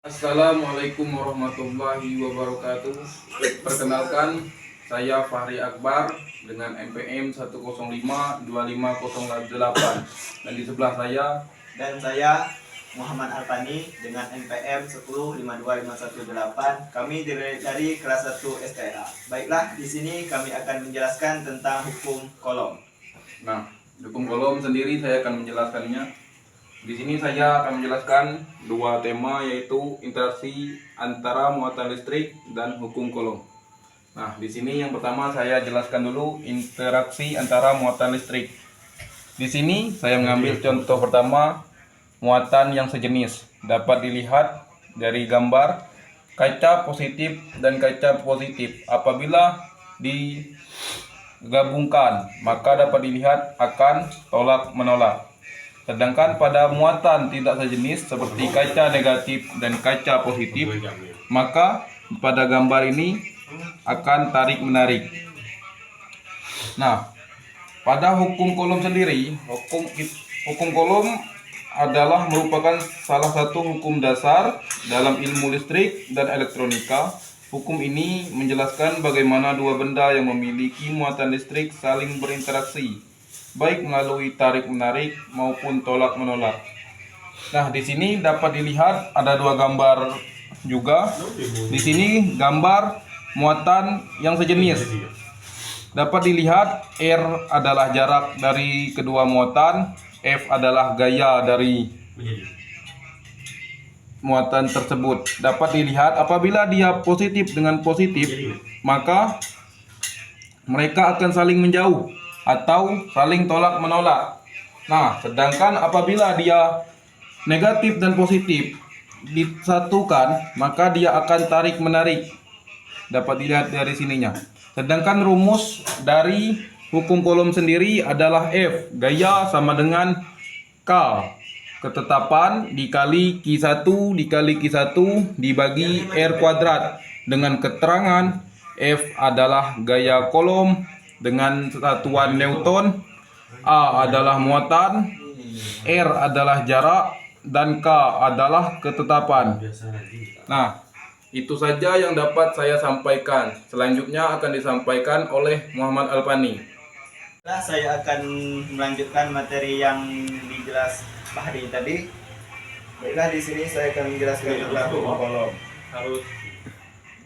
Assalamualaikum warahmatullahi wabarakatuh. Perkenalkan, saya Fahri Akbar dengan NPM 1052508 dan di sebelah saya Dan saya Muhammad Alfani dengan NPM 1052518. Kami dari kelas 1 SKA. Baiklah, di sini kami akan menjelaskan tentang hukum kolom. Nah, hukum kolom sendiri saya akan menjelaskannya. Di sini saya akan menjelaskan dua tema, yaitu interaksi antara muatan listrik dan hukum kolom. Nah, di sini yang pertama saya jelaskan dulu interaksi antara muatan listrik. Di sini saya mengambil contoh pertama, muatan yang sejenis. Dapat dilihat dari gambar kaca positif dan kaca positif. Apabila digabungkan, maka dapat dilihat akan tolak menolak. Sedangkan pada muatan tidak sejenis seperti kaca negatif dan kaca positif, maka pada gambar ini akan tarik menarik. Nah, pada hukum kolom sendiri, hukum kolom adalah merupakan salah satu hukum dasar dalam ilmu listrik dan elektronika. Hukum ini menjelaskan bagaimana dua benda yang memiliki muatan listrik saling berinteraksi, baik melalui tarik-menarik maupun tolak-menolak. Nah, di sini dapat dilihat ada dua gambar juga. Di sini gambar muatan yang sejenis. Dapat dilihat R adalah jarak dari kedua muatan, F adalah gaya dari muatan tersebut. Dapat dilihat apabila dia positif dengan positif, maka mereka akan saling menjauh atau saling tolak menolak. Nah, sedangkan apabila dia negatif dan positif disatukan, maka dia akan tarik menarik. Dapat dilihat dari sininya. Sedangkan rumus dari hukum kolom sendiri adalah F, gaya sama dengan K, ketetapan dikali Q1 dikali Q1 dibagi R kuadrat, dengan keterangan F adalah gaya kolom dengan satuan Newton, A adalah muatan, R adalah jarak, dan K adalah ketetapan. Nah, itu saja yang dapat saya sampaikan. Selanjutnya akan disampaikan oleh Muhammad Alfani. Nah, saya akan melanjutkan materi yang dijelas Fahri tadi. Baiklah, di sini saya akan menjelaskan tentang hukum kolom.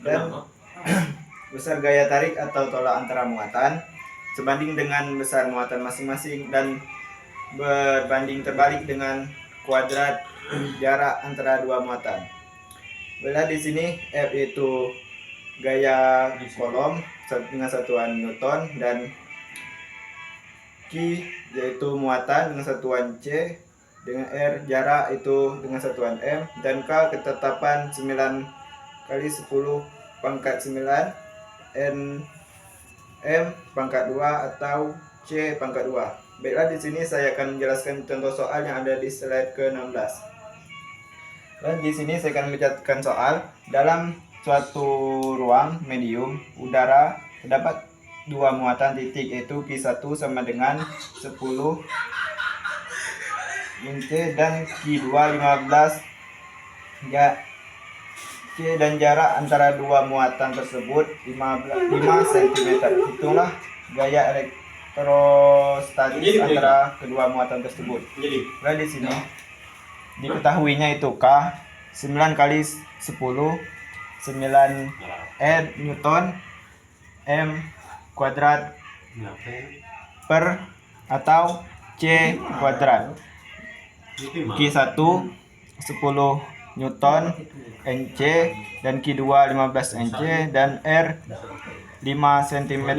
Dan besar gaya tarik atau tolak antara muatan sebanding dengan besar muatan masing-masing dan berbanding terbalik dengan kuadrat jarak antara dua muatan. Bila di sini F itu gaya kolom dengan satuan Newton, dan Q yaitu muatan dengan satuan C, dengan R jarak itu dengan satuan M, dan K ketetapan 9 kali 10 pangkat 9 N M pangkat 2 atau C pangkat 2. Baiklah, di sini saya akan menjelaskan contoh soal yang ada di slide ke-16. Dan di sini saya akan mencatatkan soal. Dalam suatu ruang medium udara terdapat dua muatan titik, yaitu Q1 sama dengan 10 Inc dan Q2 15 ya, C, dan jarak antara dua muatan tersebut 5 cm. Itulah gaya elektrostatis antara kedua muatan tersebut. Nah, di sini diketahuinya itu K 9 kali 10 9 N Newton, M kuadrat per atau C kuadrat, Q1 10 Newton NC, dan Q2 15 NC, dan R 5 cm.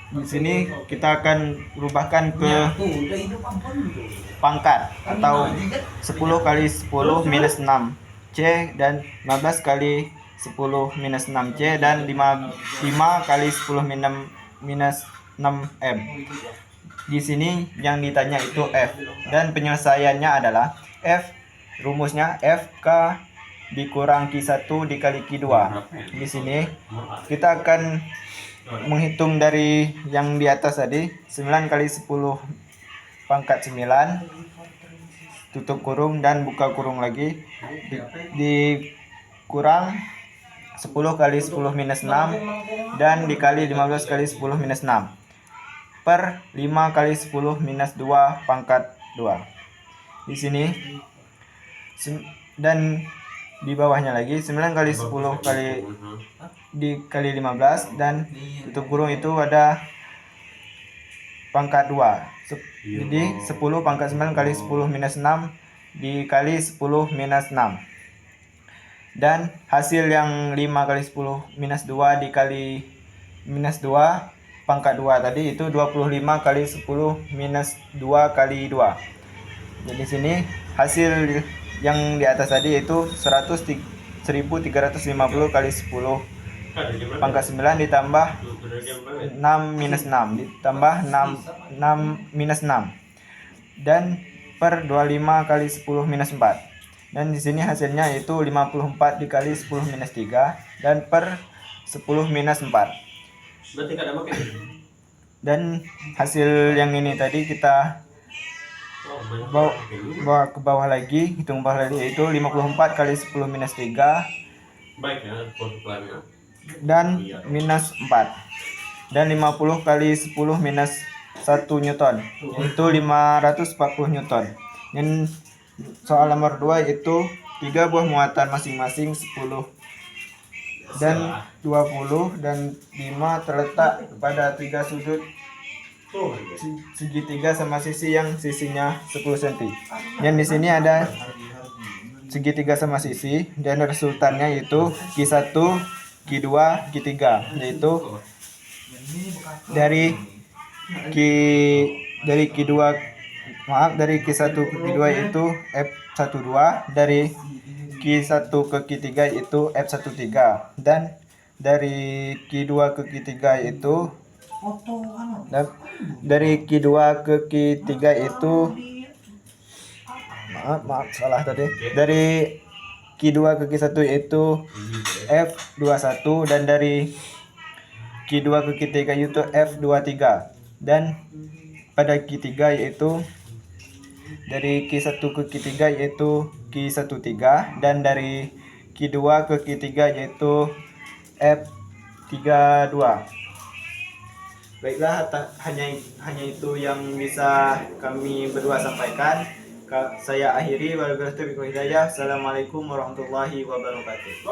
Di sini kita akan rubahkan ke pangkat atau 10 kali 10 minus 6 C, dan 15 kali 10 minus 6 C, dan 5 kali 10 minus 6 M. Di sini yang ditanya itu F, dan penyelesaiannya adalah F, rumusnya F K dikurang Q1 dikali Q2. Di sini kita akan menghitung dari yang di atas tadi, 9 kali 10 pangkat 9 tutup kurung dan buka kurung lagi, dikurang 10 kali 10 minus 6 dan dikali 15 kali 10 minus 6 per 5 kali 10 minus 2 pangkat 2. Di sini dan di bawahnya lagi 9 kali 10 kali dikali 15 dan tutup kurung itu ada pangkat 2. Jadi 10 pangkat 9 kali 10 minus 6 dikali 10 minus 6. Dan hasil yang 5 kali 10 minus 2 dikali minus 2 pangkat 2 tadi itu 25 kali 10 minus 2 kali 2. Jadi sini hasil yang di atas tadi itu 1350 kali 10 pangkat 9 ditambah 6 minus 6 ditambah 6 minus 6 dan per 25 kali 10 minus 4. Dan di sini hasilnya itu 54 dikali 10 minus 3 dan per 10 minus 4. Dan hasil yang ini tadi kita bawa ke bawah lagi, hitung bawah lagi itu 54 kali 10 minus 3 dan minus 4 dan 50 kali 10 minus 1 Newton itu 540 Newton. Dan soal nomor 2 itu 3 buah muatan masing-masing 10 dan 20 dan 5 terletak pada 3 sudut segitiga sama sisi yang sisinya 10 cm. Dan di sini ada segitiga sama sisi dan resultannya itu Q1, Q2, Q3 yaitu dari Q2 dari Q1 ke Q2 itu F12, dari Q1 ke Q3 itu F13 dan dari Q2 ke Q3 itu dari Q2 ke Q3 itu maaf salah tadi. Dari Q2 ke Q1 itu F21 dan dari Q2 ke Q3 itu F23 dan pada Q3 yaitu dari Q1 ke Q3 yaitu Q13 dan dari Q2 ke Q3 yaitu F32. Baiklah, hanya itu yang bisa kami berdua sampaikan. Saya akhiri. Wabillahi taufiq wal hidayah. Assalamualaikum warahmatullahi wabarakatuh.